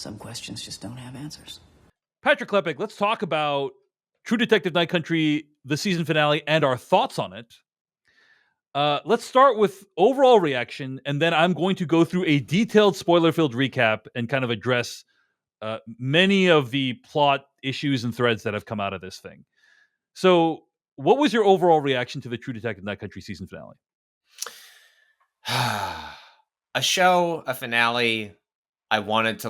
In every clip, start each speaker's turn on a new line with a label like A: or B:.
A: Some questions just don't have answers.
B: Patrick Klepek, let's talk about True Detective Night Country, the season finale, and our thoughts on it. Let's start with overall reaction, and then I'm going to go through a detailed spoiler-filled recap and kind of address many of the plot issues and threads that have come out of this thing. So, what was your overall reaction to the True Detective Night Country season finale?
C: A finale I wanted to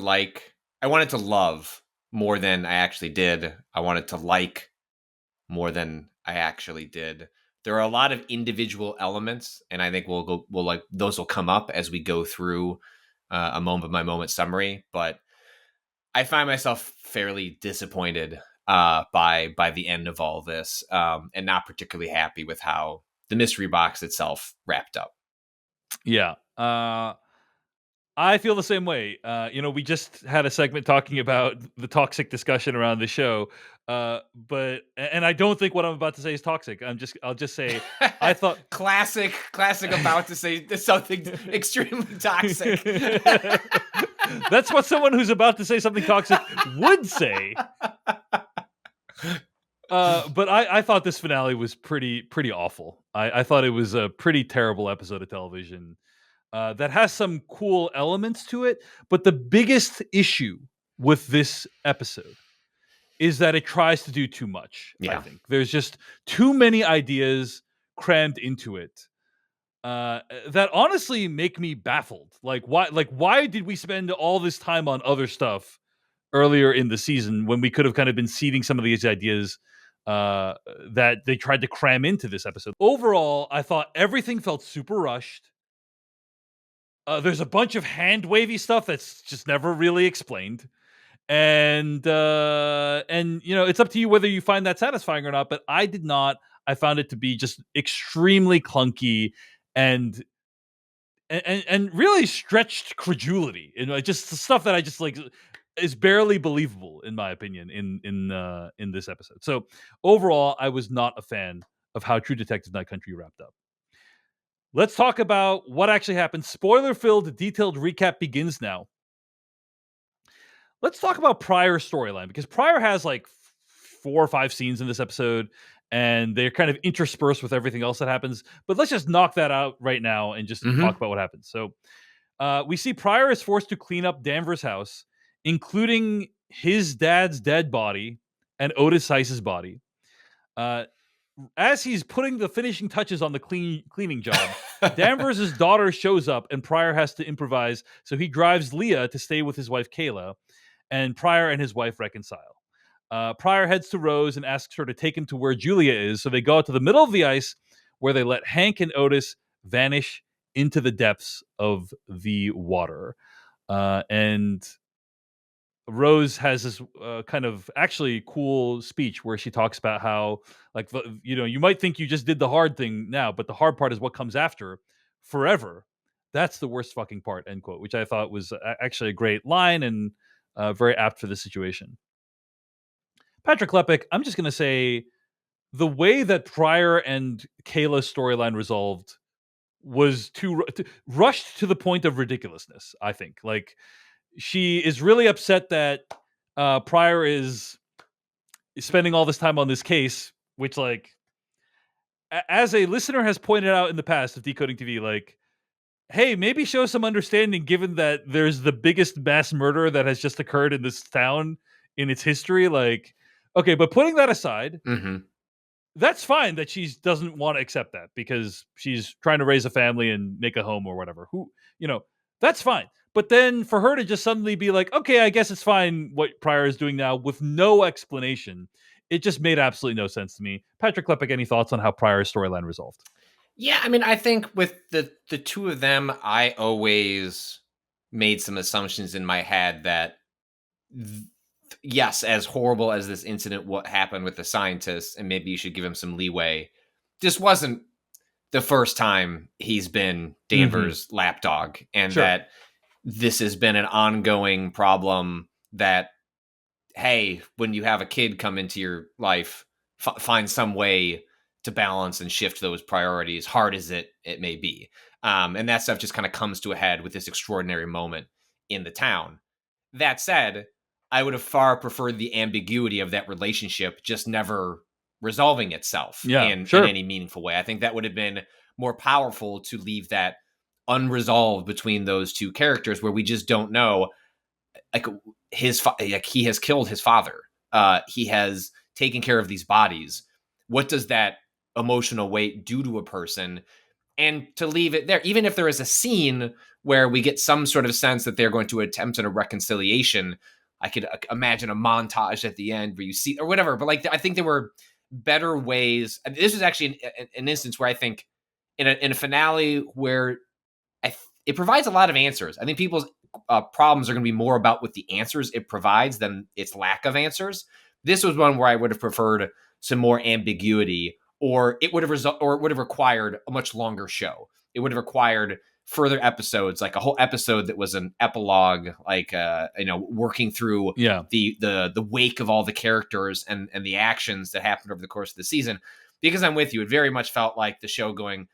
C: love more than I actually did. I wanted to like more than I actually did. There are a lot of individual elements, and I think those will come up as we go through a moment by moment summary. But I find myself fairly disappointed by the end of all this, and not particularly happy with how the mystery box itself wrapped up.
B: Yeah. I feel the same way. We just had a segment talking about the toxic discussion around the show. And I don't think what I'm about to say is toxic. I'll just say, I thought
C: classic about to say something extremely toxic.
B: That's what someone who's about to say something toxic would say. But I thought this finale was pretty awful. I thought it was a pretty terrible episode of television. That has some cool elements to it, but the biggest issue with this episode is that it tries to do too much.
C: Yeah.
B: I think there's just too many ideas crammed into it that honestly make me baffled. Why did we spend all this time on other stuff earlier in the season when we could have kind of been seeding some of these ideas that they tried to cram into this episode? Overall, I thought everything felt super rushed. There's a bunch of hand wavy stuff that's just never really explained, and it's up to you whether you find that satisfying or not. But I did not. I found it to be just extremely clunky and really stretched credulity, and just the stuff that I just like is barely believable in my opinion in this episode. So overall, I was not a fan of how True Detective Night Country wrapped up. Let's talk about what actually happened. Spoiler-filled, detailed recap begins now. Let's talk about Pryor's storyline, because Pryor has like 4 or 5 scenes in this episode, and they're kind of interspersed with everything else that happens. But let's just knock that out right now and just talk about what happens. So we see Pryor is forced to clean up Danvers' house, including his dad's dead body and Otis Heiss's body. As he's putting the finishing touches on the cleaning job, Danvers' daughter shows up and Pryor has to improvise. So he drives Leah to stay with his wife, Kayla, and Pryor and his wife reconcile. Pryor heads to Rose and asks her to take him to where Julia is. So they go out to the middle of the ice where they let Hank and Otis vanish into the depths of the water. And Rose has this kind of actually cool speech where she talks about how, like, you might think you just did the hard thing now, but the hard part is what comes after forever. That's the worst fucking part, end quote, which I thought was actually a great line and very apt for the situation. Patrick Klepek, I'm just going to say the way that Pryor and Kayla's storyline resolved was too rushed to the point of ridiculousness, I think. Like, she is really upset that Pryor is spending all this time on this case, which, like, as a listener has pointed out in the past of Decoding TV, like, hey, maybe show some understanding given that there's the biggest mass murder that has just occurred in this town in its history. Like, okay, but putting that aside, that's fine that she doesn't want to accept that because she's trying to raise a family and make a home or whatever. That's fine. But then for her to just suddenly be like, okay, I guess it's fine what Pryor is doing now with no explanation, it just made absolutely no sense to me. Patrick Klepek, any thoughts on how Pryor's storyline resolved?
C: Yeah, I mean, I think with the two of them, I always made some assumptions in my head that, yes, as horrible as this incident what happened with the scientists, and maybe you should give him some leeway, this wasn't the first time he's been Danvers' lapdog, and that this has been an ongoing problem that, hey, when you have a kid come into your life, find some way to balance and shift those priorities, hard as it may be. And that stuff just kind of comes to a head with this extraordinary moment in the town. That said, I would have far preferred the ambiguity of that relationship just never resolving itself
B: Yeah,
C: in
B: sure.
C: any meaningful way. I think that would have been more powerful to leave that unresolved between those two characters, where we just don't know, like like he has killed his father. He has taken care of these bodies. What does that emotional weight do to a person? And to leave it there, even if there is a scene where we get some sort of sense that they're going to attempt a reconciliation, I could imagine a montage at the end where you see, or whatever. But like, I think there were better ways. This was actually an instance where I think in a finale where it provides a lot of answers. I think people's problems are going to be more about what the answers it provides than its lack of answers. This was one where I would have preferred some more ambiguity, or it would have required a much longer show. It would have required further episodes, like a whole episode that was an epilogue, like working through the wake of all the characters and the actions that happened over the course of the season. Because I'm with you, it very much felt like the show going,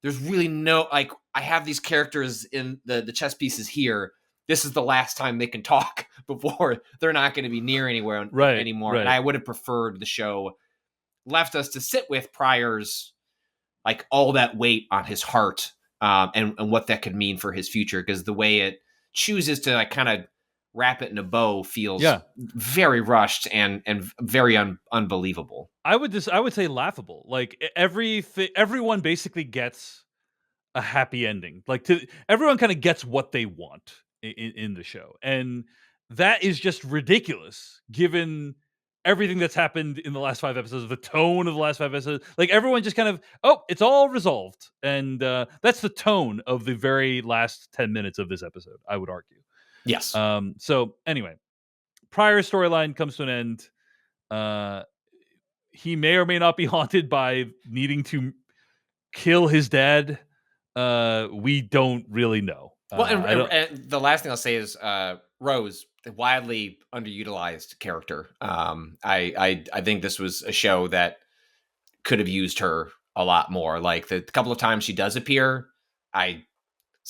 C: there's really no, like, I have these characters in the chess pieces here. This is the last time they can talk before they're not going to be near anywhere anymore.
B: Right.
C: And I would have preferred the show left us to sit with Pryor's, like, all that weight on his heart, and what that could mean for his future. Because the way it chooses to, like, kind of wrap it in a bow feels very rushed and very unbelievable.
B: I would say laughable. Like, everyone basically gets a happy ending. Like, everyone kind of gets what they want in the show, and that is just ridiculous given everything that's happened in the last 5 episodes, the tone of the last 5 episodes. Like, everyone just kind of, it's all resolved, and that's the tone of the very last 10 minutes of this episode, I would argue.
C: Yes.
B: So anyway, Pryor's storyline comes to an end. He may or may not be haunted by needing to kill his dad. We don't really know.
C: Well, and the last thing I'll say is Rose, the widely underutilized character. I think this was a show that could have used her a lot more. Like, the couple of times she does appear, I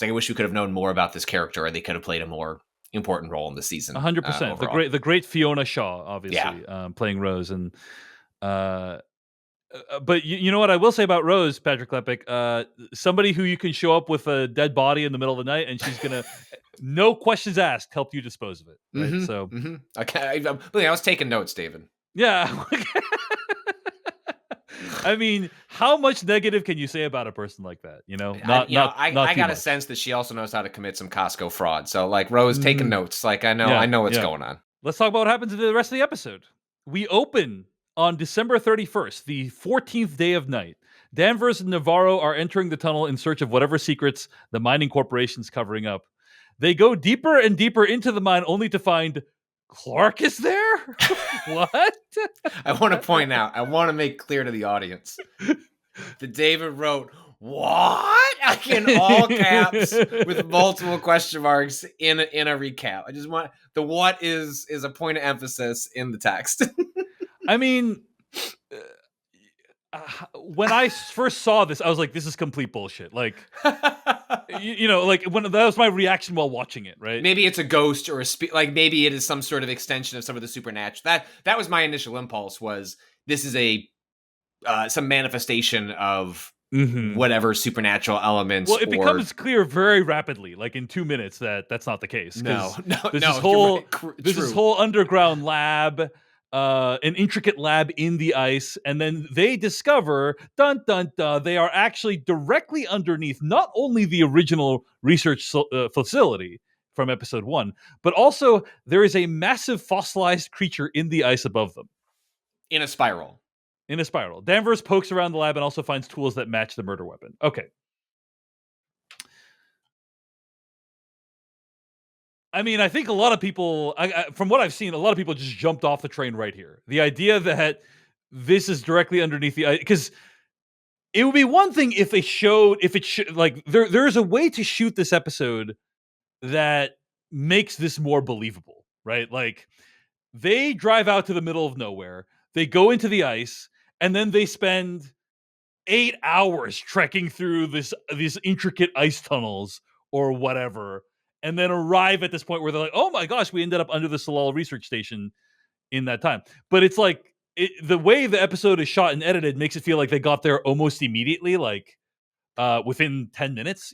C: wish we could have known more about this character, or they could have played a more important role in the season.
B: 100%. The great Fiona Shaw, obviously, playing Rose, and but you know what I will say about Rose, Patrick Klepek, somebody who you can show up with a dead body in the middle of the night, and she's gonna, no questions asked, help you dispose of it. Right?
C: Mm-hmm,
B: so,
C: okay, I was taking notes, David.
B: Yeah. I mean, how much negative can you say about a person like that? You know, I
C: got a sense that she also knows how to commit some Costco fraud. So, like, Rose taking notes. Like, I know what's going on.
B: Let's talk about what happens in the rest of the episode. We open on December 31st, the 14th day of night. Danvers and Navarro are entering the tunnel in search of whatever secrets the mining corporation's covering up. They go deeper and deeper into the mine, only to find Clark is there? What?
C: I want to point out, I want to make clear to the audience that David wrote, "What?" like, in all caps with multiple question marks in a recap. I just want the "what" is a point of emphasis in the text.
B: I mean, when I first saw this, I was like, this is complete bullshit. Like, like, when that was my reaction while watching it, right?
C: Maybe it's a ghost or like, maybe it is some sort of extension of some of the supernatural. That was my initial impulse, was this is a some manifestation of whatever supernatural elements.
B: Well, it becomes clear very rapidly, like in 2 minutes, that that's not the case.
C: No,
B: this whole underground lab, an intricate lab in the ice, and then they discover, dun dun dun, they are actually directly underneath not only the original research facility from episode 1, but also there is a massive fossilized creature in the ice above them.
C: In a spiral.
B: Danvers pokes around the lab and also finds tools that match the murder weapon. Okay. I mean, I think a lot of people, from what I've seen, a lot of people just jumped off the train right here. The idea that this is directly underneath the ice, because it would be one thing if like, there's a way to shoot this episode that makes this more believable, right? Like, they drive out to the middle of nowhere, they go into the ice, and then they spend 8 hours trekking through these intricate ice tunnels or whatever, and then arrive at this point where they're like, oh my gosh, we ended up under the Salal research station in that time. But it's like the way the episode is shot and edited makes it feel like they got there almost immediately, like within 10 minutes,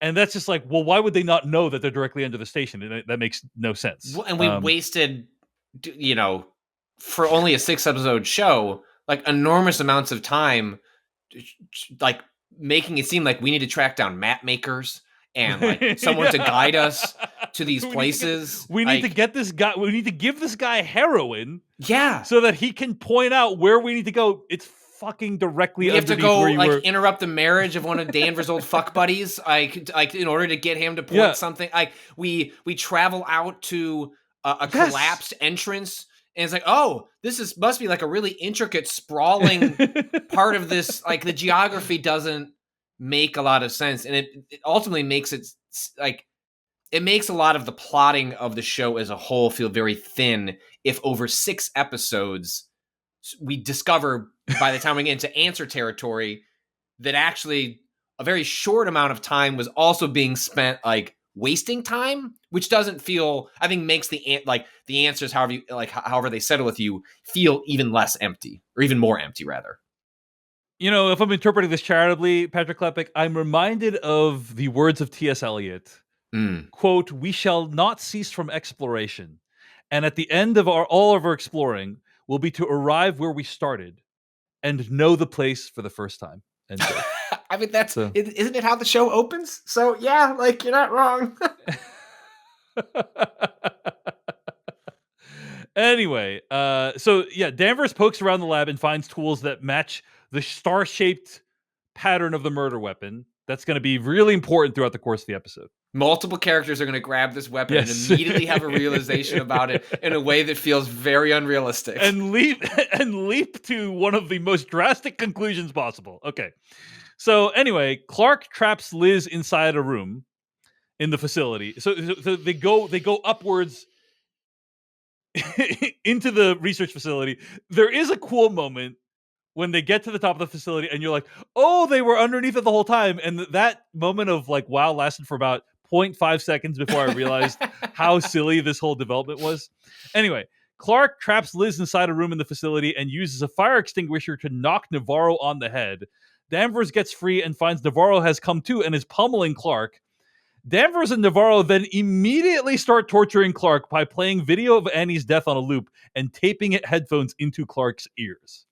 B: And that's just like, well, why would they not know that they're directly under the station? And that makes no sense.
C: And we wasted, for only a 6-episode show, like enormous amounts of time, like making it seem like we need to track down map makers and like someone to guide us to these places.
B: We need to get this guy. We need to give this guy heroin.
C: Yeah,
B: so that he can point out where we need to go. It's fucking directly.
C: We have to go interrupt the marriage of one of Danvers' old fuck buddies, like in order to get him to point something. Like we travel out to a collapsed entrance, and it's like, oh, this must be like a really intricate, sprawling part of this. Like the geography doesn't make a lot of sense, and it ultimately makes it like it makes a lot of the plotting of the show as a whole feel very thin. If over 6 episodes we discover by the time we get into answer territory that actually a very short amount of time was also being spent like wasting time, which doesn't feel, I think makes the answers, however they settle with you, feel even less empty, or even more empty rather.
B: If I'm interpreting this charitably, Patrick Klepek, I'm reminded of the words of T.S. Eliot. Quote, "We shall not cease from exploration. And at the end of all of our exploring will be to arrive where we started and know the place for the first time."
C: I mean, isn't it how the show opens? So yeah, like you're not wrong.
B: Anyway, Danvers pokes around the lab and finds tools that match the star-shaped pattern of the murder weapon. That's going to be really important throughout the course of the episode.
C: Multiple characters are going to grab this weapon and immediately have a realization about it in a way that feels very unrealistic.
B: And leap to one of the most drastic conclusions possible. Okay. So anyway, Clark traps Liz inside a room in the facility. So they go upwards into the research facility. There is a cool moment when they get to the top of the facility and you're like, oh, they were underneath it the whole time. And that moment of like, wow, lasted for about 0.5 seconds before I realized how silly this whole development was. Anyway, Clark traps Liz inside a room in the facility and uses a fire extinguisher to knock Navarro on the head. Danvers gets free and finds Navarro has come to and is pummeling Clark. Danvers and Navarro then immediately start torturing Clark by playing video of Annie's death on a loop and taping headphones into Clark's ears.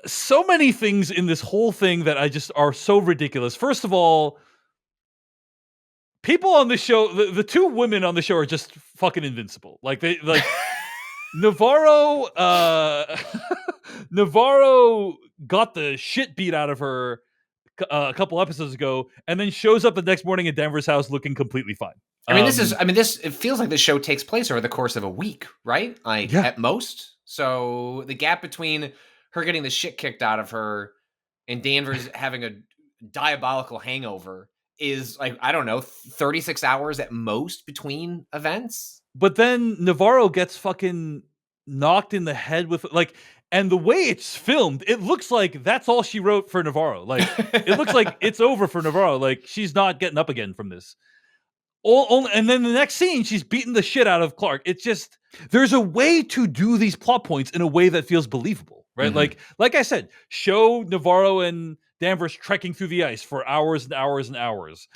B: So many things in this whole thing that I just are so ridiculous. First of all, people on the show, the 2 women on the show are just fucking invincible. Like Navarro got the shit beat out of her a couple episodes ago, and then shows up the next morning at Danvers' house looking completely fine.
C: It feels like this show takes place over the course of a week, right? At most. So the gap between her getting the shit kicked out of her and Danvers having a diabolical hangover is 36 hours at most between events.
B: But then Navarro gets fucking knocked in the head with and the way it's filmed, it looks like that's all she wrote for Navarro. Like it looks like it's over for Navarro. Like she's not getting up again from this. And then the next scene, she's beating the shit out of Clark. It's just, there's a way to do these plot points in a way that feels believable, right?
C: Mm-hmm.
B: Like I said, show Navarro and Danvers trekking through the ice for hours and hours and hours.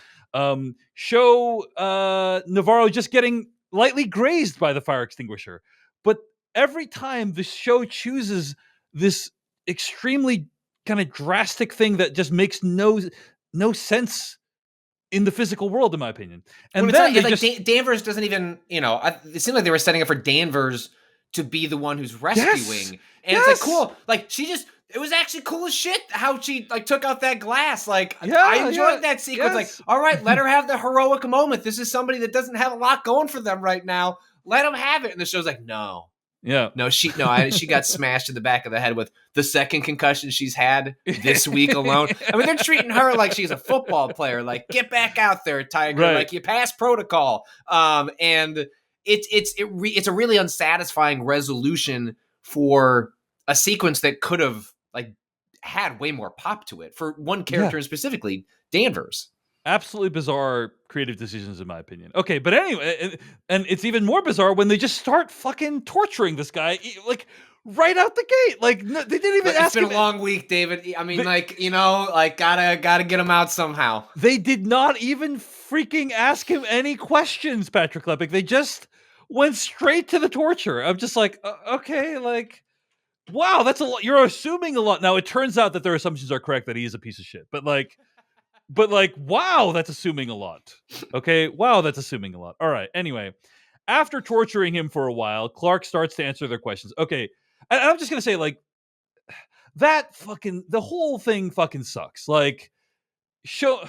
B: Show Navarro just getting lightly grazed by the fire extinguisher. But every time the show chooses this extremely kind of drastic thing that just makes no sense in the physical world, in my opinion. And then
C: Danvers doesn't even, it seemed like they were setting up for Danvers to be the one who's rescuing. And it's like, cool. Like it was actually cool as shit how she took out that glass. I enjoyed that sequence. Like, all right, let her have the heroic moment. This is somebody that doesn't have a lot going for them right now. Let them have it. And the show's like, no.
B: Yeah.
C: No, she got smashed in the back of the head with the second concussion she's had this week alone. I mean, they're treating her like she's a football player. Like, get back out there, Tiger. Right. Like, you passed protocol. And it's a really unsatisfying resolution for a sequence that could have had way more pop to it for one character specifically, Danvers.
B: Absolutely bizarre creative decisions, in my opinion. Okay, but anyway, and it's even more bizarre when they just start fucking torturing this guy, like right out the gate. Like they didn't even
C: But it's
B: ask
C: been a
B: him.
C: long week, David. I mean,
B: They,
C: like, like gotta get him out somehow.
B: they did not even freaking ask him any questions, Patrick Klepek. They just went straight to the torture. I'm just like, okay, like, wow, that's a lot. You're assuming a lot. Now it turns out that their assumptions are correct that he is a piece of shit, but like, wow, that's assuming a lot. Okay, wow, that's assuming a lot. All right. Anyway, after torturing him for a while, Clark starts to answer their questions. Okay, I'm just gonna say, like, that fucking the whole thing fucking sucks. Like, show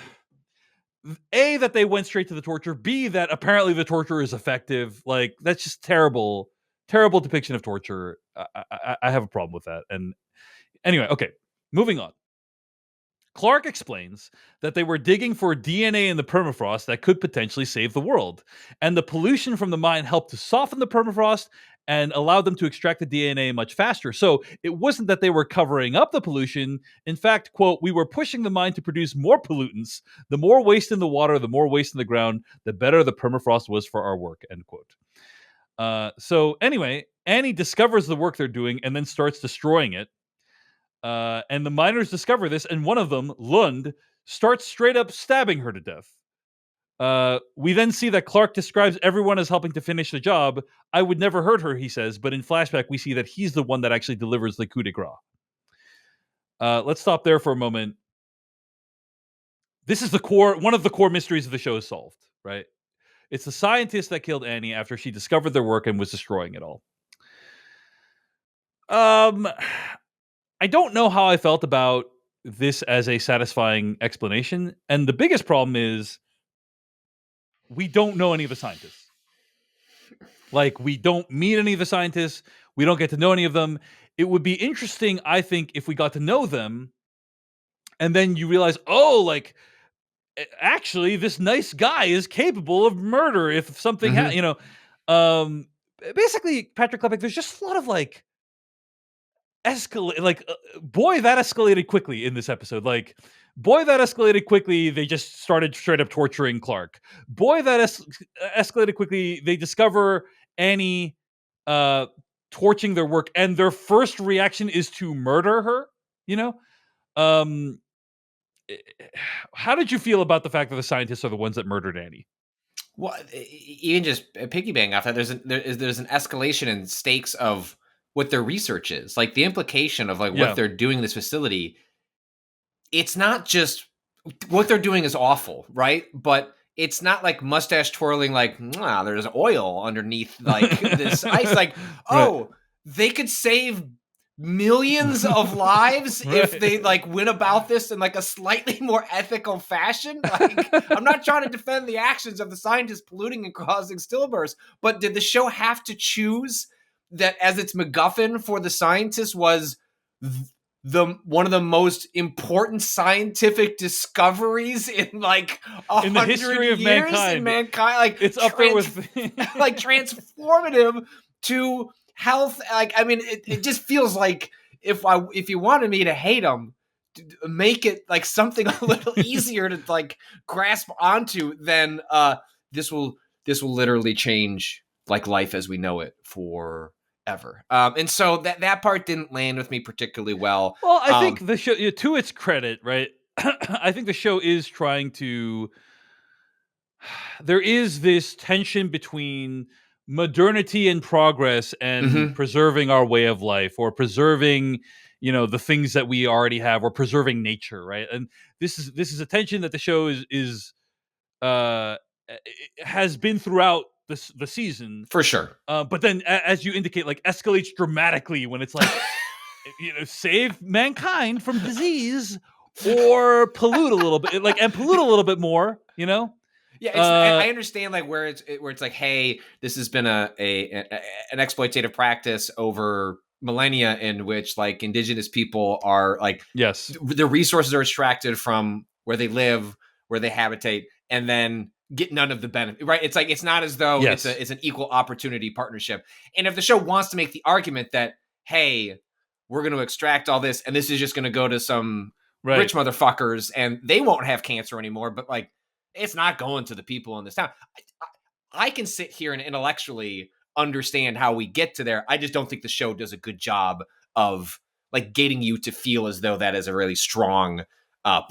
B: A, that they went straight to the torture. B, that apparently the torture is effective. Like, that's just terrible, terrible depiction of torture. I have a problem with that. And anyway, okay, moving on. Clark explains that they were digging for DNA in the permafrost that could potentially save the world, and the pollution from the mine helped to soften the permafrost and allowed them to extract the DNA much faster. So it wasn't that they were covering up the pollution. In fact, quote, we were pushing the mine to produce more pollutants. The more waste in the water, the more waste in the ground, the better the permafrost was for our work, end quote. So anyway, Annie discovers the work they're doing and then starts destroying it. And the miners discover this, and one of them, Lund, starts straight up stabbing her to death. We then see that Clark describes everyone as helping to finish the job. I would never hurt her, he says, but in flashback, we see that he's the one that actually delivers the coup de grace. Let's stop there for a moment. This is one of the core mysteries of the show is solved, right? It's the scientist that killed Annie after she discovered their work and was destroying it all. I don't know how I felt about this as a satisfying explanation. And the biggest problem is we don't know any of the scientists. Like, we don't meet any of the scientists. We don't get to know any of them. It would be interesting, I think, if we got to know them and then you realize, oh, like, actually, this nice guy is capable of murder if something, basically, Patrick Klepek, there's just a lot of like, boy, that escalated quickly in this episode. Like, boy, that escalated quickly. They just started straight up torturing Clark. Boy, that escalated quickly. They discover Annie torching their work, and their first reaction is to murder her. You know, um, how did you feel about the fact that the scientists are the ones that murdered Annie?
C: Well, even just piggybacking off that, there's an escalation in stakes of what their research is, like the implication of like what they're doing in this facility. It's not just what they're doing is awful, right? But it's not like mustache twirling, like there's oil underneath like this ice. Like, oh, they could save millions of lives if they like went about this in like a slightly more ethical fashion. Like, I'm not trying to defend the actions of the scientists polluting and causing stillbirths, but did the show have to choose that as its MacGuffin for the scientists was the one of the most important scientific discoveries in like
B: in the history of mankind?
C: Like,
B: it's up there with
C: like transformative to health. Like, I mean, it just feels like if you wanted me to hate them, make it like something a little easier to like grasp onto, then this will literally change like life as we know it forever. And so that part didn't land with me particularly well.
B: Well, I think the show, to its credit, right? I think the show is trying to. There is this tension between modernity and progress and preserving our way of life, or preserving, the things that we already have, or preserving nature, right? And this is a tension that the show has been throughout the season,
C: for sure.
B: But then, as you indicate, like, escalates dramatically when it's like, save mankind from disease or pollute a little bit, and pollute a little bit more,
C: Yeah, I understand like where it's like, hey, this has been an exploitative practice over millennia in which like indigenous people are like,
B: yes,
C: the resources are extracted from where they live, where they habitate, and then get none of the benefit, right? It's like, it's not as though it's an equal opportunity partnership. And if the show wants to make the argument that, hey, we're going to extract all this and this is just going to go to some rich motherfuckers and they won't have cancer anymore, but like, It's not going to the people in this town. I can sit here and intellectually understand how we get to there. I just don't think the show does a good job of like getting you to feel as though that is a really strong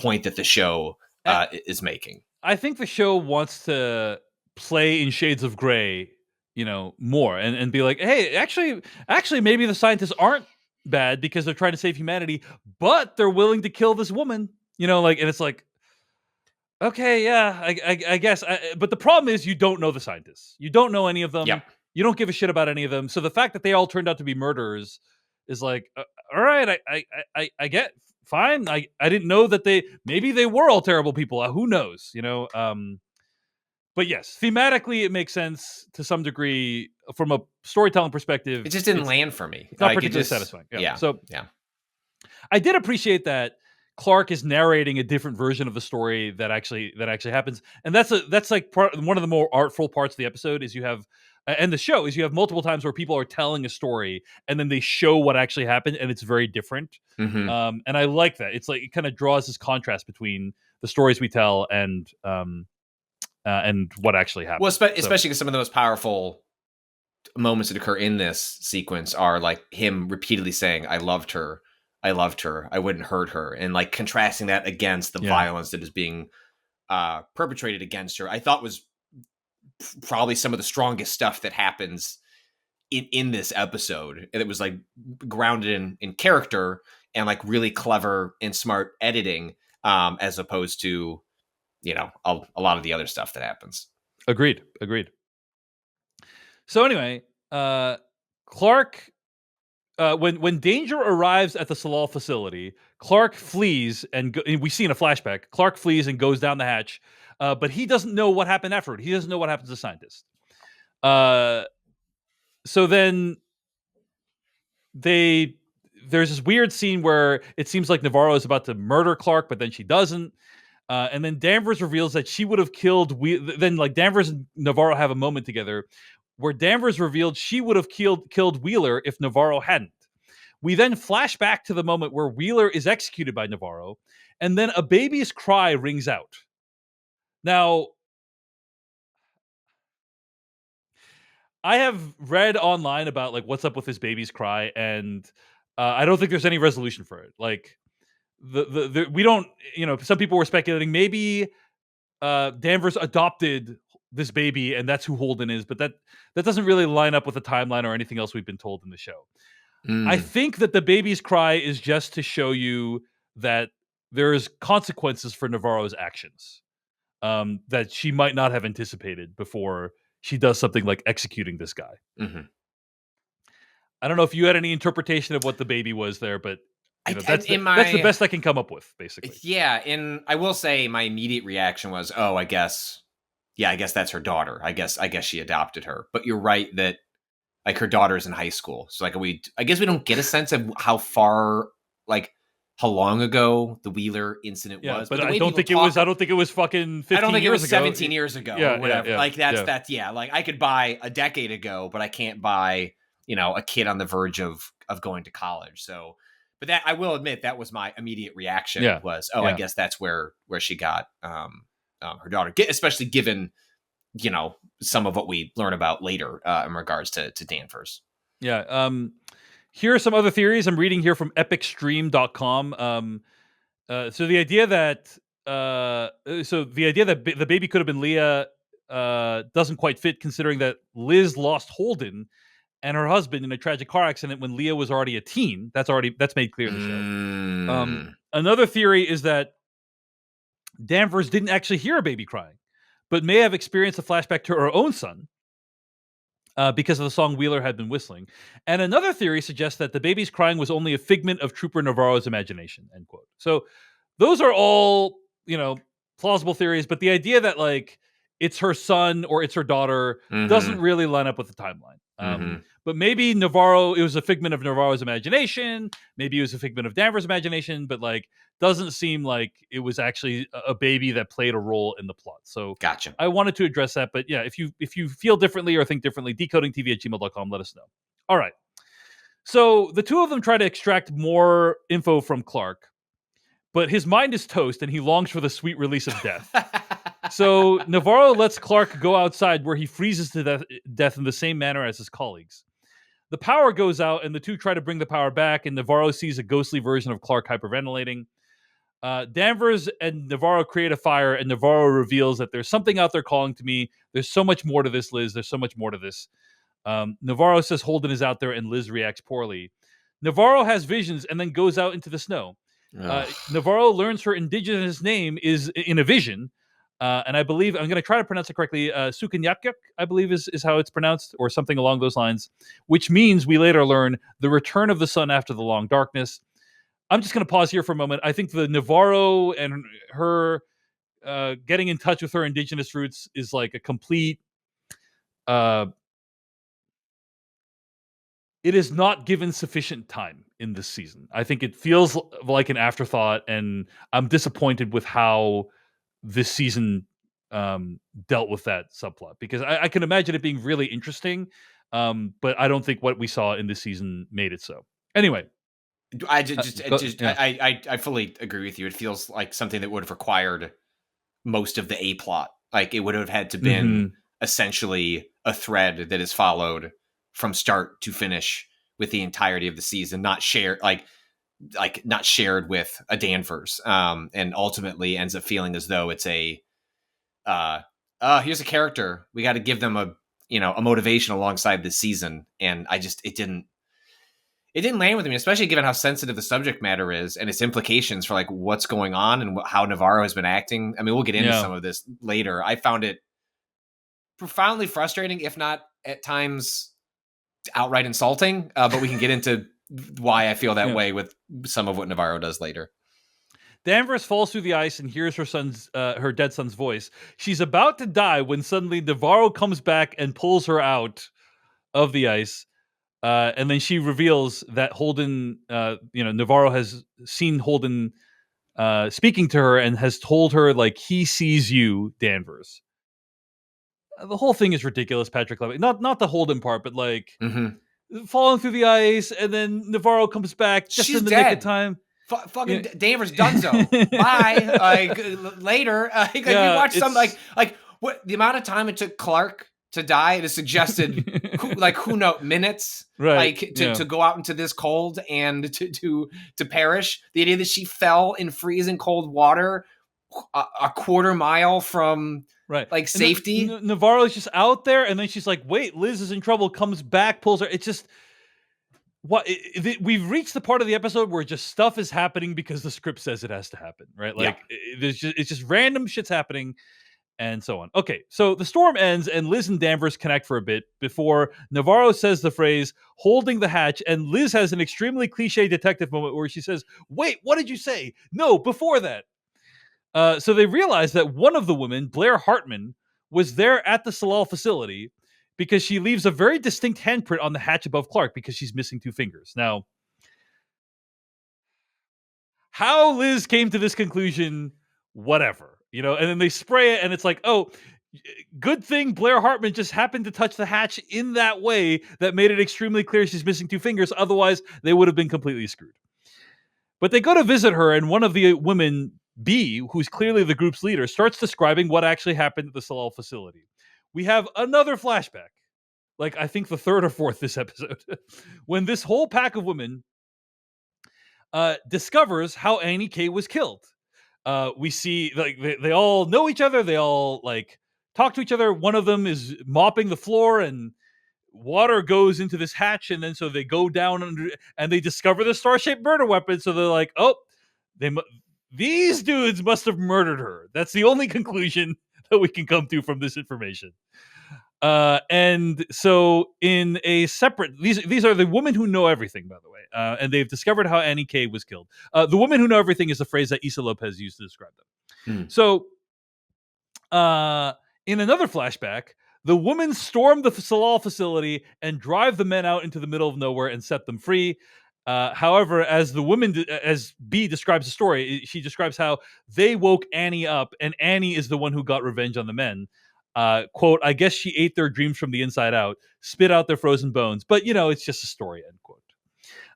C: point that the show is making.
B: I think the show wants to play in shades of gray, more and be like, hey, actually, maybe the scientists aren't bad because they're trying to save humanity, but they're willing to kill this woman, and it's like, okay, yeah, I guess. But the problem is you don't know the scientists. You don't know any of them.
C: Yep.
B: You don't give a shit about any of them. So the fact that they all turned out to be murderers is like, all right, I get fine. I didn't know that maybe they were all terrible people. Who knows? But yes, thematically it makes sense to some degree from a storytelling perspective.
C: It just didn't land for me.
B: It's not particularly satisfying.
C: Yeah.
B: So
C: yeah.
B: I did appreciate that Clark is narrating a different version of the story that actually happens, and that's like one of the more artful parts of the episode is you have, and the show is you have multiple times where people are telling a story and then they show what actually happened, and it's very different.
C: Mm-hmm.
B: And I like that. It's like it kind of draws this contrast between the stories we tell and what actually happened.
C: Well, especially because some of the most powerful moments that occur in this sequence are like him repeatedly saying, I loved her, I wouldn't hurt her. And like contrasting that against the violence that is being perpetrated against her, I thought was probably some of the strongest stuff that happens in this episode. And it was like grounded in character and like really clever and smart editing, as opposed to, a lot of the other stuff that happens.
B: Agreed. So anyway, Clark, when danger arrives at the Salal facility, Clark flees and we see in a flashback, Clark flees and goes down the hatch, but he doesn't know what happened afterward. He doesn't know what happens to the scientist. So then there's this weird scene where it seems like Navarro is about to murder Clark, but then she doesn't. And then Danvers reveals that she would have killed. Then, like Danvers and Navarro have a moment together where Danvers revealed she would have killed Wheeler if Navarro hadn't. We then flash back to the moment where Wheeler is executed by Navarro, and then a baby's cry rings out. Now, I have read online about like what's up with this baby's cry, and I don't think there's any resolution for it. Like we don't, some people were speculating maybe Danvers adopted this baby and that's who Holden is, but that doesn't really line up with the timeline or anything else we've been told in the show. I think that the baby's cry is just to show you that there's consequences for Navarro's actions that she might not have anticipated before she does something like executing this guy.
C: Mm-hmm.
B: I don't know if you had any interpretation of what the baby was there, but that's the best I can come up with, basically.
C: Yeah, and I will say my immediate reaction was, oh, I guess that's her daughter. I guess she adopted her. But you're right that like her daughter's in high school. So like I guess we don't get a sense of how far, like how long ago the Wheeler incident was.
B: But I don't think it was fucking 15 years ago.
C: I don't think it was 17 years ago or whatever.
B: Yeah,
C: like that's like I could buy a decade ago, but I can't buy, a kid on the verge of going to college. So, but that I will admit that was my immediate reaction was, I guess that's where she got her daughter, especially given, some of what we learn about later in regards to Danvers.
B: Yeah. Here are some other theories I'm reading here from epicstream.com. So the idea that the baby could have been Leah doesn't quite fit, considering that Liz lost Holden and her husband in a tragic car accident when Leah was already a teen. That's made clear in the show. Another theory is that Danvers didn't actually hear a baby crying, but may have experienced a flashback to her own son because of the song Wheeler had been whistling. And another theory suggests that the baby's crying was only a figment of Trooper Navarro's imagination, end quote. So those are all, plausible theories, but the idea that like it's her son or it's her daughter doesn't really line up with the timeline. But maybe it was a figment of Navarro's imagination. Maybe it was a figment of Danvers' imagination, but like doesn't seem like it was actually a baby that played a role in the plot. So
C: gotcha.
B: I wanted to address that, but yeah, if you feel differently or think differently, decodingtv@gmail.com, let us know. All right. So the two of them try to extract more info from Clark, but his mind is toast and he longs for the sweet release of death. So Navarro lets Clark go outside, where he freezes to death in the same manner as his colleagues. The power goes out, and the two try to bring the power back, and Navarro sees a ghostly version of Clark hyperventilating. Danvers and Navarro create a fire, and Navarro reveals that there's something out there calling to me. There's so much more to this, Liz. There's so much more to this. Navarro says Holden is out there, and Liz reacts poorly. Navarro has visions and then goes out into the snow. Navarro learns her indigenous name is in a vision. And I believe, I'm going to try to pronounce it correctly, Sukanyapyak, I believe is how it's pronounced, or something along those lines, which means we later learn the return of the sun after the long darkness. I'm just going to pause here for a moment. I think the Navarro and her getting in touch with her indigenous roots is like a complete... it is not given sufficient time in this season. I think it feels like an afterthought, and I'm disappointed with how this season dealt with that subplot, because I can imagine it being really interesting, but I don't think what we saw in this season made it so. Anyway,
C: I fully agree with you. It feels like something that would have required most of the A plot. Like, it would have had to been essentially a thread that is followed from start to finish with the entirety of the season, not shared not shared with a Danvers, and ultimately ends up feeling as though it's a here's a character, we got to give them a motivation alongside this season, and it didn't land with me, especially given how sensitive the subject matter is and its implications for like what's going on and how Navarro has been acting. I mean, we'll get into some of this later. I found it profoundly frustrating, if not at times outright insulting, but we can get into why I feel that way with some of what Navarro does later.
B: Danvers falls through the ice and hears her dead son's voice. She's about to die when suddenly Navarro comes back and pulls her out of the ice. And then she reveals that Holden, Navarro has seen Holden speaking to her and has told her, like, he sees you, Danvers. The whole thing is ridiculous, Patrick Klepek. Not the Holden part, but like falling through the ice, and then Navarro comes back just in the nick of time.
C: Fucking Danvers Dunzo. Bye. Like, later. We watched some what the amount of time it took Clark to die. It is suggested who knows, minutes,
B: right?
C: To go out into this cold and to perish. The idea that she fell in freezing cold water a quarter mile from safety.
B: Navarro's just out there, and then she's like, wait, Liz is in trouble, comes back, pulls her. It's just we've reached the part of the episode where just stuff is happening because the script says it has to happen, right? Like, it's just random shit's happening, and so on. Okay, so the storm ends, and Liz and Danvers connect for a bit before Navarro says the phrase "holding the hatch," and Liz has an extremely cliche detective moment where she says, wait, what did you say? No, before that. So they realize that one of the women, Blair Hartman, was there at the Salal facility because she leaves a very distinct handprint on the hatch above Clark because she's missing 2 fingers. Now, how Liz came to this conclusion, whatever, and then they spray it, and it's like, oh, good thing Blair Hartman just happened to touch the hatch in that way that made it extremely clear she's missing 2 fingers. Otherwise, they would have been completely screwed. But they go to visit her, and one of the women, B, who's clearly the group's leader, starts describing what actually happened at the Salal facility. We have another flashback, like I think the 3rd or 4th this episode, when this whole pack of women discovers how Annie K was killed. We see they all know each other. They all talk to each other. One of them is mopping the floor, and water goes into this hatch, and then so they go down under, and they discover the star-shaped murder weapon. So they're like, oh, these dudes must have murdered her. That's the only conclusion that we can come to from this information. And so in a separate, these are the women who know everything, by the way, and they've discovered how Annie K was killed. The women who know everything is the phrase that Issa Lopez used to describe them. So in another flashback, the women storm the Salal facility and drive the men out into the middle of nowhere and set them free. However, as B describes the story, she describes how they woke Annie up, and Annie is the one who got revenge on the men. Quote, I guess she ate their dreams from the inside out, spit out their frozen bones. But, it's just a story, end quote.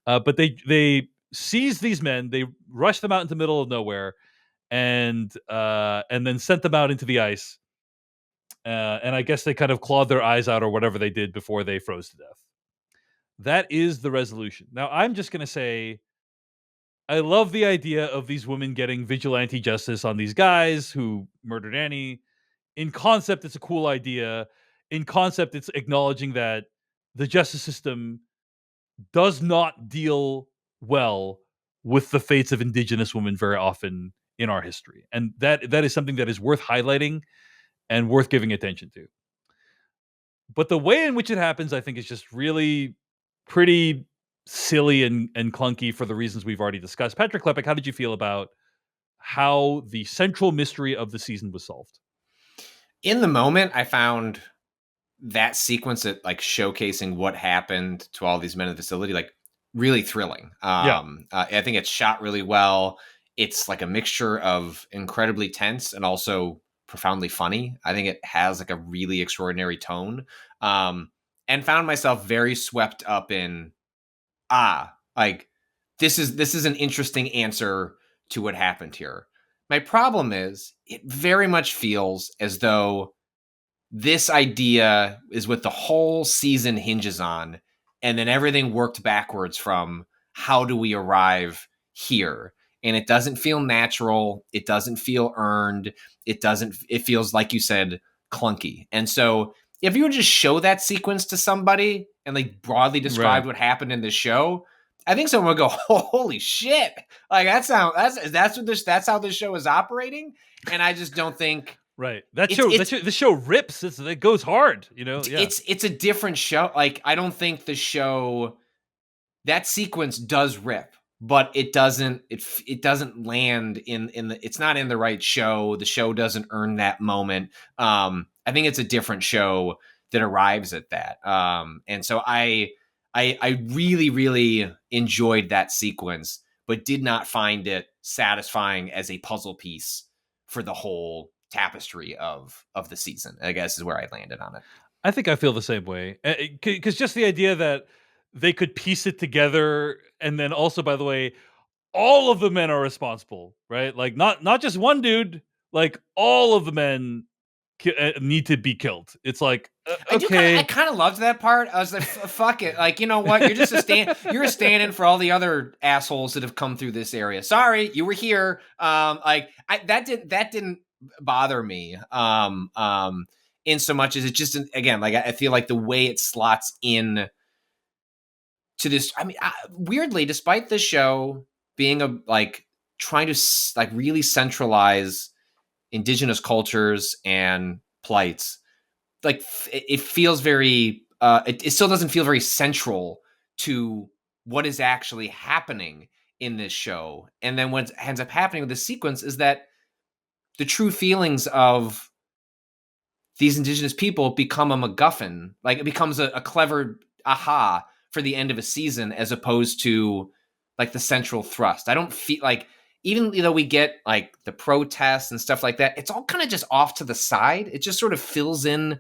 B: But they seize these men, they rush them out into the middle of nowhere, and then sent them out into the ice. And I guess they kind of clawed their eyes out or whatever they did before they froze to death. That is the resolution. Now, I'm just going to say, I love the idea of these women getting vigilante justice on these guys who murdered Annie. In concept, it's a cool idea. In concept, it's acknowledging that the justice system does not deal well with the fates of Indigenous women very often in our history. And that is something that is worth highlighting and worth giving attention to. But the way in which it happens, I think, is just really pretty silly and clunky for the reasons we've already discussed. Patrick Klepek, how did you feel about how the central mystery of the season was solved?
C: In the moment, I found that sequence at like showcasing what happened to all these men in the facility like really thrilling. I think it's shot really well. It's like a mixture of incredibly tense and also profoundly funny. I think it has like a really extraordinary tone. And found myself very swept up in like this is an interesting answer to what happened here. My problem is it very much feels as though this idea is what the whole season hinges on, and then everything worked backwards from how do we arrive here. And it doesn't feel natural, it doesn't feel earned, it feels, like you said, clunky. And so if you would just show that sequence to somebody and like broadly describe what happened in the show, I think someone would go, holy shit, like that's how this show is operating. And I just don't think
B: the show rips. It goes hard, you know. Yeah.
C: It's a different show. Like I don't think the show, that sequence does rip, but it doesn't land in the, it's not in the right show. The show doesn't earn that moment. I think it's a different show that arrives at that. And so I really, really enjoyed that sequence, but did not find it satisfying as a puzzle piece for the whole tapestry of the season, I guess, is where I landed on it.
B: I think I feel the same way, because just the idea that they could piece it together, and then also, by the way, all of the men are responsible, right? Like not just one dude, like all of the men need to be killed. It's like okay,
C: I kind of loved that part. I was like, fuck it, like, you know what? You're just you're a stand-in for all the other assholes that have come through this area. Sorry, you were here. That didn't bother me. In so much as it just, again, like I feel like the way it slots in to this. I mean, weirdly, despite the show being trying to like really centralize Indigenous cultures and plights, like it feels very it still doesn't feel very central to what is actually happening in this show. And then what ends up happening with this sequence is that the true feelings of these Indigenous people become a MacGuffin. Like it becomes a clever aha for the end of a season, as opposed to like the central thrust. I don't feel like, even though we get like the protests and stuff like that, it's all kind of just off to the side. It just sort of fills in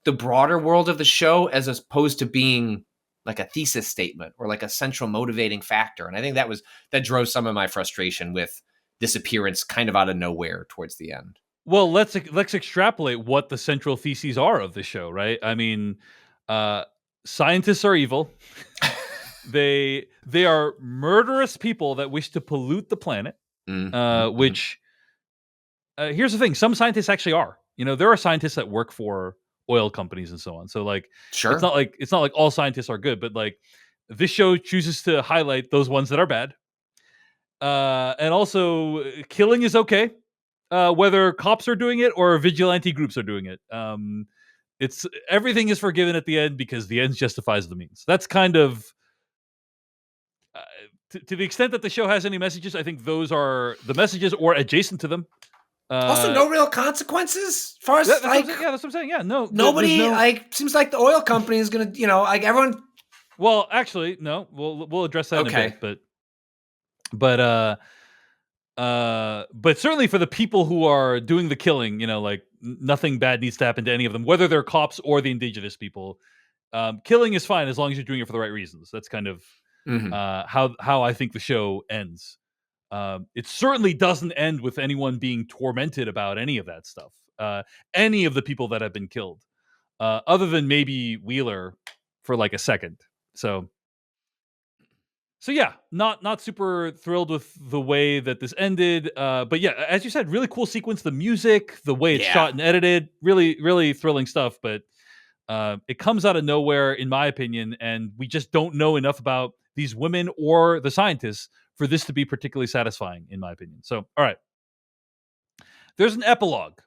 C: the broader world of the show, as opposed to being like a thesis statement or like a central motivating factor. And I think that drove some of my frustration with this appearance kind of out of nowhere towards the end.
B: Well, let's extrapolate what the central theses are of the show, right? I mean, scientists are evil. They are murderous people that wish to pollute the planet. Which here's the thing: some scientists actually are. You know, there are scientists that work for oil companies and so on. So, like,
C: sure,
B: it's not like all scientists are good, but like this show chooses to highlight those ones that are bad. And also, killing is okay, whether cops are doing it or vigilante groups are doing it. It's everything is forgiven at the end because the end justifies the means. That's kind of to the extent that the show has any messages. I think those are the messages or adjacent to them.
C: Also, no real consequences. As far as
B: that's what I'm saying. Yeah,
C: nobody seems like the oil company is gonna, like everyone.
B: Well, actually, no. We'll address that in a bit. But certainly for the people who are doing the killing, like nothing bad needs to happen to any of them, whether they're cops or the Indigenous people. Killing is fine as long as you're doing it for the right reasons. That's kind of how I think the show ends. It certainly doesn't end with anyone being tormented about any of that stuff. Any of the people that have been killed, other than maybe Wheeler for like a second. So yeah, not super thrilled with the way that this ended. But yeah, as you said, really cool sequence. The music, the way it's shot and edited, really, really thrilling stuff. But it comes out of nowhere, in my opinion, and we just don't know enough about these women or the scientists for this to be particularly satisfying, in my opinion. So, all right. There's an epilogue.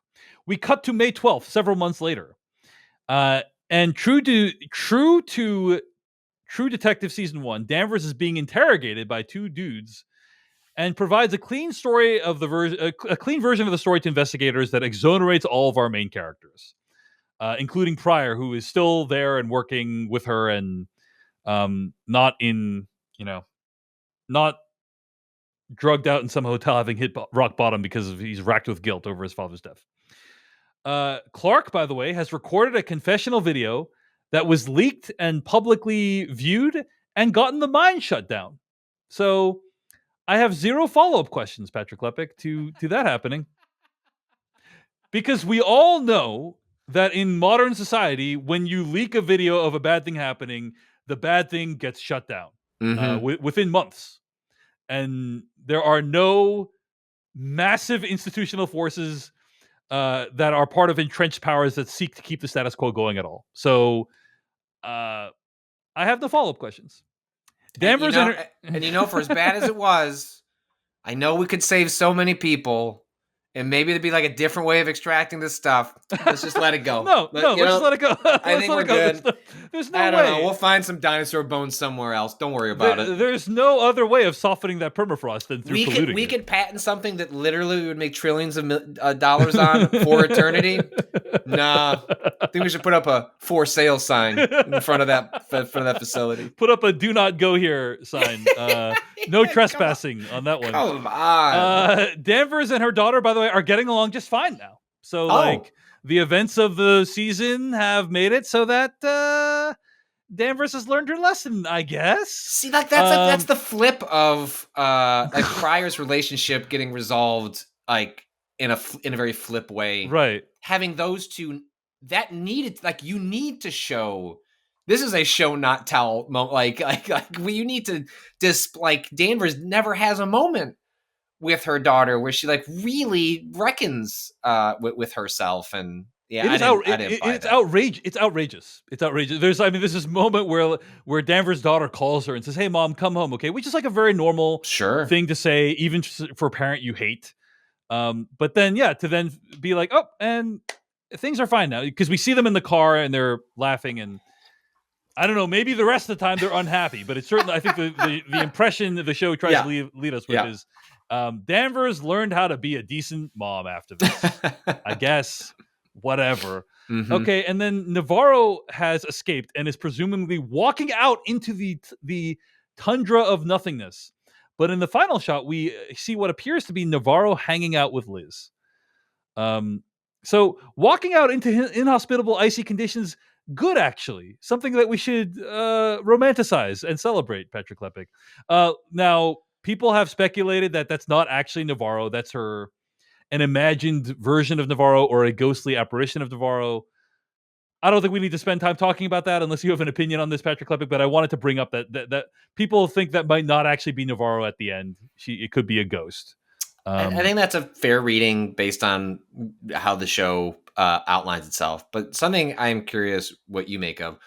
B: We cut to May 12th, several months later. And true to True Detective Season 1, Danvers is being interrogated by two dudes and provides a clean story of a clean version of the story to investigators that exonerates all of our main characters, including Pryor, who is still there and working with her and not in, not drugged out in some hotel having hit rock bottom because he's racked with guilt over his father's death. Clark, by the way, has recorded a confessional video that was leaked and publicly viewed and gotten the mine shut down. So I have zero follow-up questions, Patrick Klepek, to that happening. Because we all know that in modern society, when you leak a video of a bad thing happening, the bad thing gets shut down within months. And there are no massive institutional forces that are part of entrenched powers that seek to keep the status quo going at all. So I have the follow-up questions. Danvers
C: for as bad as it was, I know we could save so many people, and maybe there'd be like a different way of extracting this stuff. Let's just let it go.
B: Let's just let it go.
C: I think we're good.
B: There's no
C: way. I don't know. We'll find some dinosaur bones somewhere else. Don't worry about it.
B: There's no other way of softening that permafrost than through polluting
C: we could patent something that literally we would make trillions of dollars on for eternity. Nah, I think we should put up a for sale sign in front of that facility.
B: Put up a "Do not go here" sign. No trespassing on that one.
C: Come on.
B: Danvers and her daughter, by the way, are getting along just fine now. So like the events of the season have made it so that Danvers has learned her lesson, I guess.
C: See, like that's the flip of like Pryor's relationship getting resolved like in a very flip way.
B: Right.
C: Having those two, that needed, like, you need to show. This is a show not tell like you need to just like Danvers never has a moment with her daughter where she like really reckons with herself. And yeah,
B: it's outrageous. It's outrageous. There's this moment where Danvers' daughter calls her and says, "Hey mom, come home, okay?" Which is like a very normal thing to say, even for a parent you hate. But then to then be like, "Oh, and things are fine now," because we see them in the car and they're laughing, and I don't know, maybe the rest of the time they're unhappy, but it's certainly, I think the impression that the show tries to lead us with is Danvers learned how to be a decent mom after this. I guess. Whatever. Okay, and then Navarro has escaped and is presumably walking out into the tundra of nothingness. But in the final shot, we see what appears to be Navarro hanging out with Liz. So walking out into inhospitable, icy conditions, good actually. Something that we should romanticize and celebrate, Patrick Klepek. Now, people have speculated that that's not actually Navarro. That's an imagined version of Navarro or a ghostly apparition of Navarro. I don't think we need to spend time talking about that unless you have an opinion on this, Patrick Klepek, but I wanted to bring up that people think that might not actually be Navarro at the end. It could be a ghost.
C: I think that's a fair reading based on how the show outlines itself. But something I'm curious what you make of.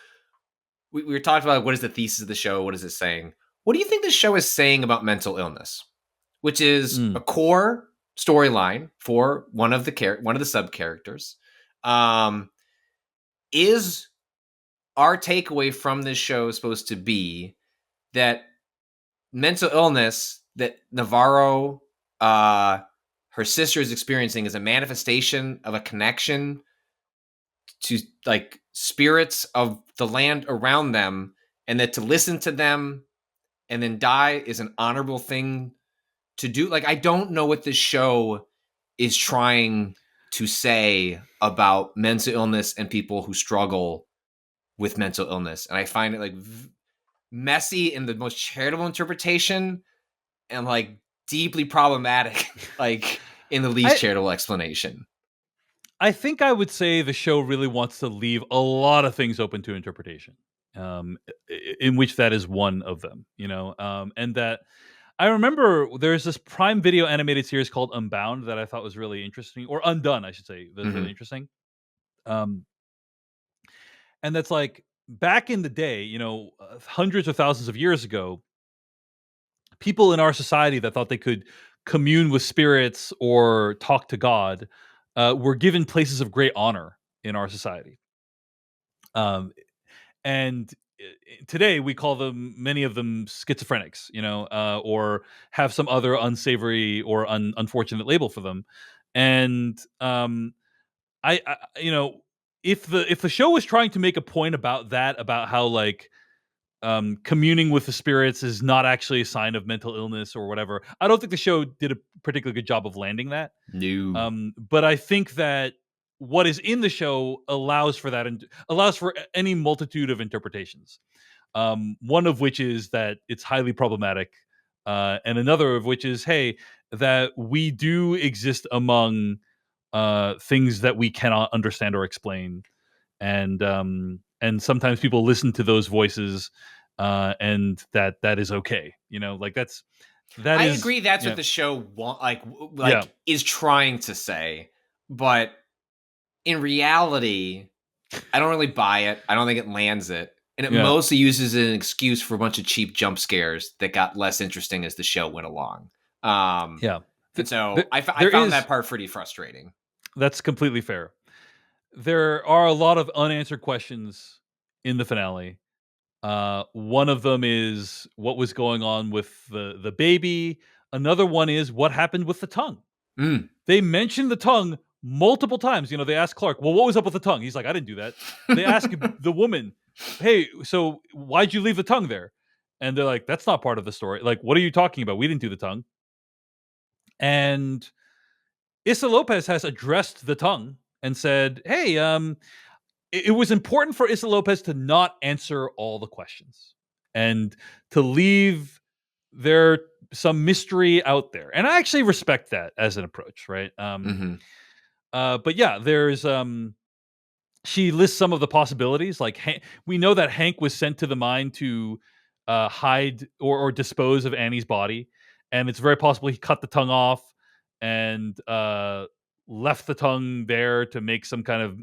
C: We were talking about what is the thesis of the show? What is it saying? What do you think the show is saying about mental illness? Which is a core storyline for one of the sub characters. Is our takeaway from this show supposed to be that mental illness that Navarro, her sister, is experiencing is a manifestation of a connection to like spirits of the land around them, and that to listen to them and then die is an honorable thing to do? Like, I don't know what this show is trying to say about mental illness and people who struggle with mental illness. And I find it like messy in the most charitable interpretation and like deeply problematic, like in the least charitable explanation.
B: I think I would say the show really wants to leave a lot of things open to interpretation, in which that is one of them, and that I remember there's this Prime Video animated series called Unbound that I thought was really interesting, or Undone, I should say, that's really interesting. Um, and that's like back in the day, hundreds of thousands of years ago, people in our society that thought they could commune with spirits or talk to God were given places of great honor in our society. Um, and today we call them, many of them, schizophrenics, or have some other unsavory or unfortunate label for them. And I if the show was trying to make a point about that, about how like communing with the spirits is not actually a sign of mental illness or whatever, I don't think the show did a particularly good job of landing that.
C: No.
B: But I think that what is in the show allows for that, and allows for any multitude of interpretations. One of which is that it's highly problematic, and another of which is, hey, that we do exist among things that we cannot understand or explain, and sometimes people listen to those voices, and that is okay. Like that
C: I
B: is
C: agree. That's
B: yeah
C: what the show
B: yeah
C: is trying to say, but in reality, I don't really buy it. I don't think it lands it, and it
B: yeah
C: mostly uses an excuse for a bunch of cheap jump scares that got less interesting as the show went along.
B: yeah.
C: And
B: There,
C: so I
B: there
C: found
B: is
C: that part pretty frustrating.
B: That's completely fair. There are a lot of unanswered questions in the finale. One of them is what was going on with the baby. Another one is what happened with the tongue.
C: Mm.
B: They mentioned the tongue multiple times. They ask Clark, "Well, what was up with the tongue?" He's like, "I didn't do that." They ask the woman, "Hey, so why'd you leave the tongue there?" And they're like, "That's not part of the story. Like, what are you talking about? We didn't do the tongue." And Issa Lopez has addressed the tongue and said, "Hey, it was important for Issa Lopez to not answer all the questions and to leave there some mystery out there." And I actually respect that as an approach, right?
C: Hmm.
B: But yeah, there's she lists some of the possibilities. Like we know that Hank was sent to the mine to hide or dispose of Annie's body, and it's very possible he cut the tongue off and left the tongue there to make some kind of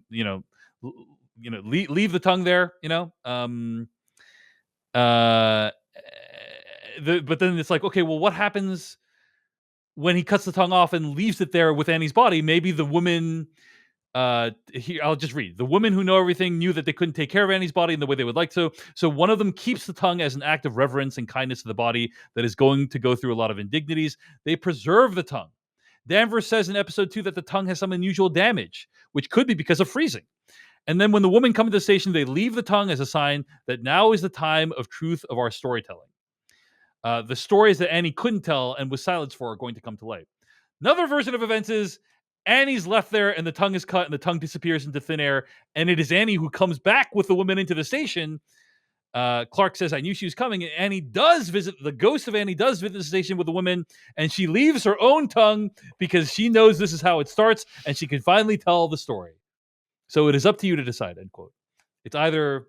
B: leave the tongue there. Uh, but then it's like, okay, well, what happens when he cuts the tongue off and leaves it there with Annie's body? Maybe the woman here, I'll just read. The women who know everything knew that they couldn't take care of Annie's body in the way they would like to. So one of them keeps the tongue as an act of reverence and kindness to the body that is going to go through a lot of indignities. They preserve the tongue. Danvers says in episode 2 that the tongue has some unusual damage, which could be because of freezing. And then when the women come to the station, they leave the tongue as a sign that now is the time of truth of our storytelling. The stories that Annie couldn't tell and was silenced for are going to come to light. Another version of events is Annie's left there and the tongue is cut and the tongue disappears into thin air. And it is Annie who comes back with the woman into the station. Clark says, "I knew she was coming." And the ghost of Annie does visit the station with the woman, and she leaves her own tongue because she knows this is how it starts and she can finally tell the story. So it is up to you to decide, end quote. It's either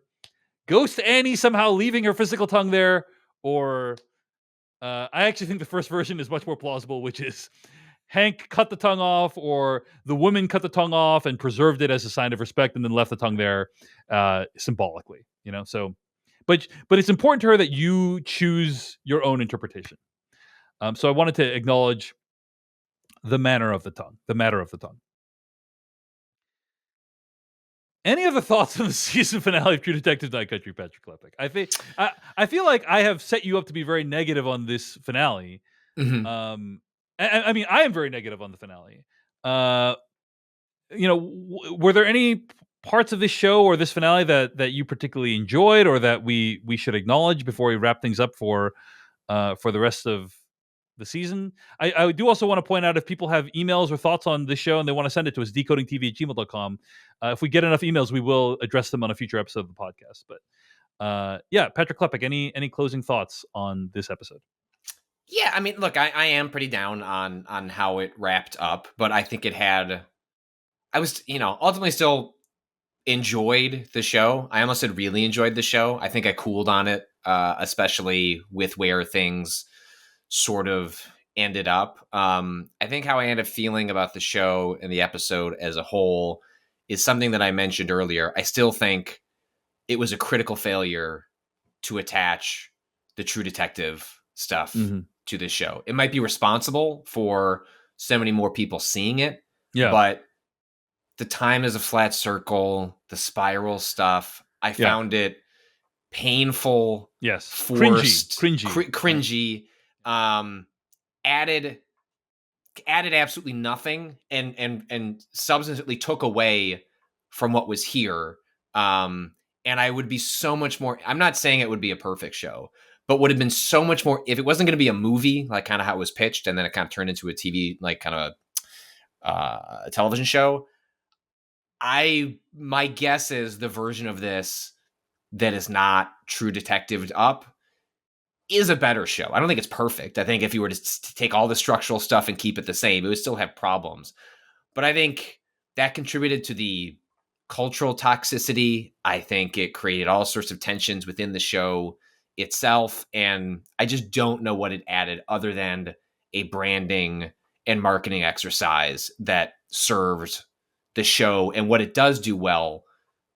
B: ghost Annie somehow leaving her physical tongue there, or I actually think the first version is much more plausible, which is Hank cut the tongue off, or the woman cut the tongue off and preserved it as a sign of respect, and then left the tongue there symbolically. So, but it's important to her that you choose your own interpretation. So I wanted to acknowledge the manner of the tongue, the matter of the tongue. Any other thoughts on the season finale of True Detective Night Country, Patrick Klepek? I feel like I have set you up to be very negative on this finale.
C: Hmm.
B: I mean, I am very negative on the finale. Were there any parts of this show or this finale that you particularly enjoyed, or that we should acknowledge before we wrap things up for the rest of the season? I do also want to point out, if people have emails or thoughts on this show and they want to send it to us, decodingtv@gmail.com. If we get enough emails, we will address them on a future episode of the podcast. But yeah, Patrick Klepek, any closing thoughts on this episode?
C: Yeah, I mean, look, I am pretty down on how it wrapped up, but I think I was, ultimately still enjoyed the show. I almost said really enjoyed the show. I think I cooled on it, especially with where things sort of ended up. I think how I ended up feeling about the show and the episode as a whole is something that I mentioned earlier. I still think it was a critical failure to attach the True Detective stuff
B: Mm-hmm.
C: to this show. It might be responsible for so many more people seeing it,
B: Yeah.
C: but the time is a flat circle, the spiral stuff, I
B: Yeah.
C: found it painful,
B: Yes.
C: forced,
B: Cringy.
C: cringy, added absolutely nothing and substantively took away from what was here. And I would be so much more, I'm not saying it would be a perfect show, but would have been so much more if it wasn't going to be a movie, like kind of how it was pitched, and then it kind of turned into a TV, like kind of a television show. My guess is the version of this that is not True Detective up is a better show. I don't think it's perfect. I think if you were to take all the structural stuff and keep it the same, it would still have problems. But I think that contributed to the cultural toxicity. I think it created all sorts of tensions within the show itself. And I just don't know what it added other than a branding and marketing exercise that served the show and what it does do well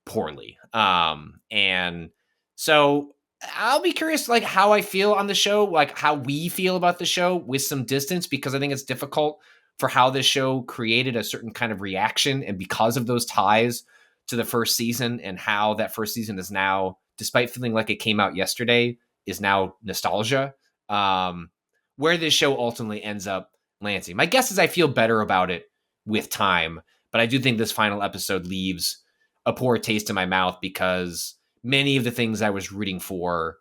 C: poorly. And so I'll be curious, like how I feel on the show, like how we feel about the show with some distance, because I think it's difficult for how this show created a certain kind of reaction, and because of those ties to the first season, and how that first season is now, despite feeling like it came out yesterday, is now nostalgia. Where this show ultimately ends up landing, my guess is I feel better about it with time, but I do think this final episode leaves a poor taste in my mouth because many of the things I was rooting for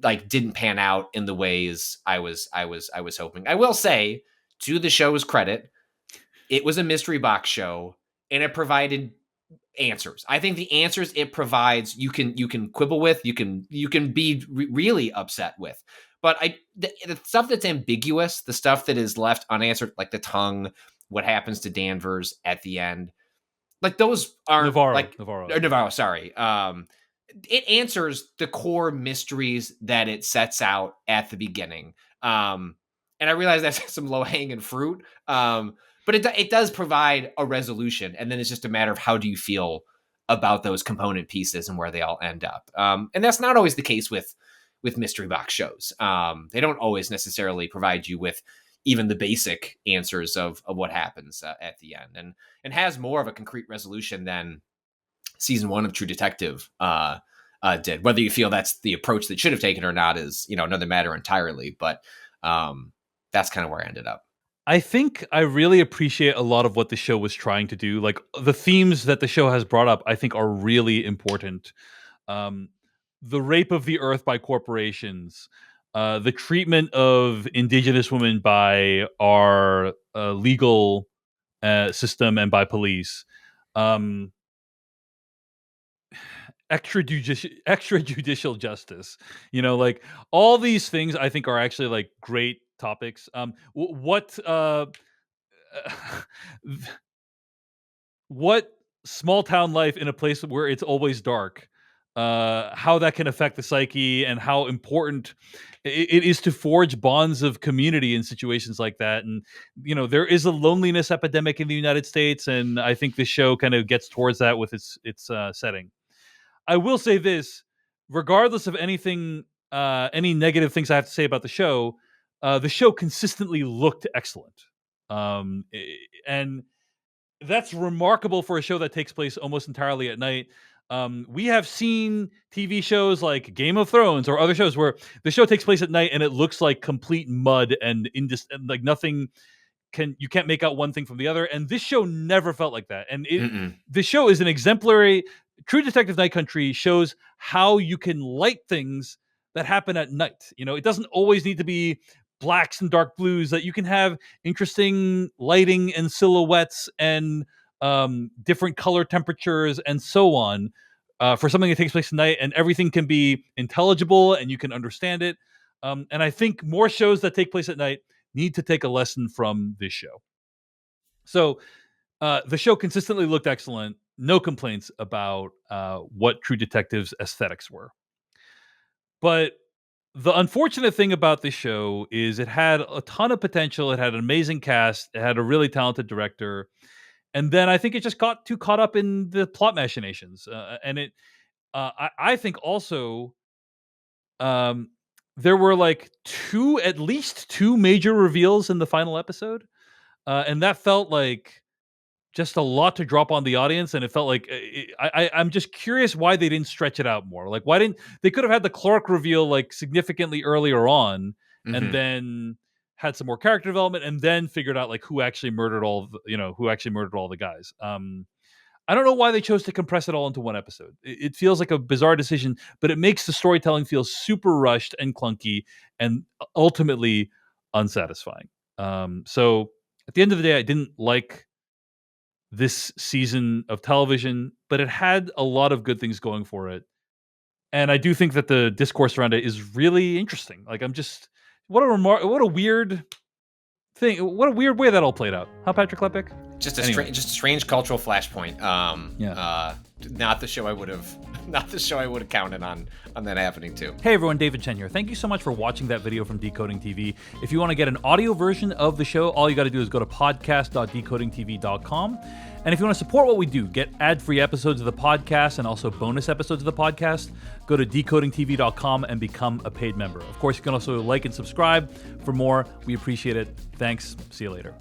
C: like didn't pan out in the ways I was hoping. I will say, to the show's credit, it was a mystery box show and it provided answers. I think the answers it provides you can quibble with, you can be really upset with. But the stuff that's ambiguous, the stuff that is left unanswered, like the tongue, what happens to Danvers at the end, like those aren't like Navarro, sorry. It answers the core mysteries that it sets out at the beginning. And I realize that's some low hanging fruit. But it does provide a resolution, and then it's just a matter of how do you feel about those component pieces and where they all end up. And that's not always the case with mystery box shows. They don't always necessarily provide you with even the basic answers of what happens at the end, and has more of a concrete resolution than season 1 of True Detective did. Whether you feel that's the approach that should have taken or not is, another matter entirely. But that's kind of where I ended up.
B: I think I really appreciate a lot of what the show was trying to do. Like the themes that the show has brought up, I think are really important. Um, the rape of the earth by corporations, the treatment of indigenous women by our legal system and by police, um, extrajudicial justice. Like all these things, I think are actually like great topics. What what small town life in a place where it's always dark, how that can affect the psyche, and how important it is to forge bonds of community in situations like that. And there is a loneliness epidemic in the United States, and I think this show kind of gets towards that with its setting. I will say this, regardless of anything, any negative things I have to say about the show consistently looked excellent. And that's remarkable for a show that takes place almost entirely at night. We have seen TV shows like Game of Thrones or other shows where the show takes place at night and it looks like complete mud and like nothing you can't make out one thing from the other. And this show never felt like that. And the show is an exemplary. True Detective Night Country shows how you can light things that happen at night. It doesn't always need to be blacks and dark blues. That you can have interesting lighting and silhouettes and different color temperatures and so on, for something that takes place at night, and everything can be intelligible and you can understand it. And I think more shows that take place at night need to take a lesson from this show. So the show consistently looked excellent. No complaints about what True Detective's aesthetics were. But the unfortunate thing about this show is it had a ton of potential. It had an amazing cast. It had a really talented director. And then I think it just got too caught up in the plot machinations. And it, I think also, um, there were like at least two major reveals in the final episode. And that felt like just a lot to drop on the audience, and it felt like I'm just curious why they didn't stretch it out more. Like, why didn't they could have had the Clark reveal like significantly earlier on, and
C: Mhm.
B: then had some more character development, and then figured out like who actually murdered who actually murdered all the guys. I don't know why they chose to compress it all into one episode. It feels like a bizarre decision, but it makes the storytelling feel super rushed and clunky, and ultimately unsatisfying. So at the end of the day, I didn't like this season of television, but it had a lot of good things going for it. And I do think that the discourse around it is really interesting. Like, I'm just what a weird thing. What a weird way that all played out. Huh, Patrick Klepek?
C: Just a
B: Anyway.
C: just a strange cultural flashpoint.
B: Yeah.
C: Not the show I would have counted on that happening too.
B: Hey everyone, David Chen here. Thank you so much for watching that video from Decoding TV. If you want to get an audio version of the show, all you got to do is go to podcast.decodingtv.com. And if you want to support what we do, get ad-free episodes of the podcast and also bonus episodes of the podcast, go to decodingtv.com and become a paid member. Of course, you can also like and subscribe for more. We appreciate it. Thanks. See you later.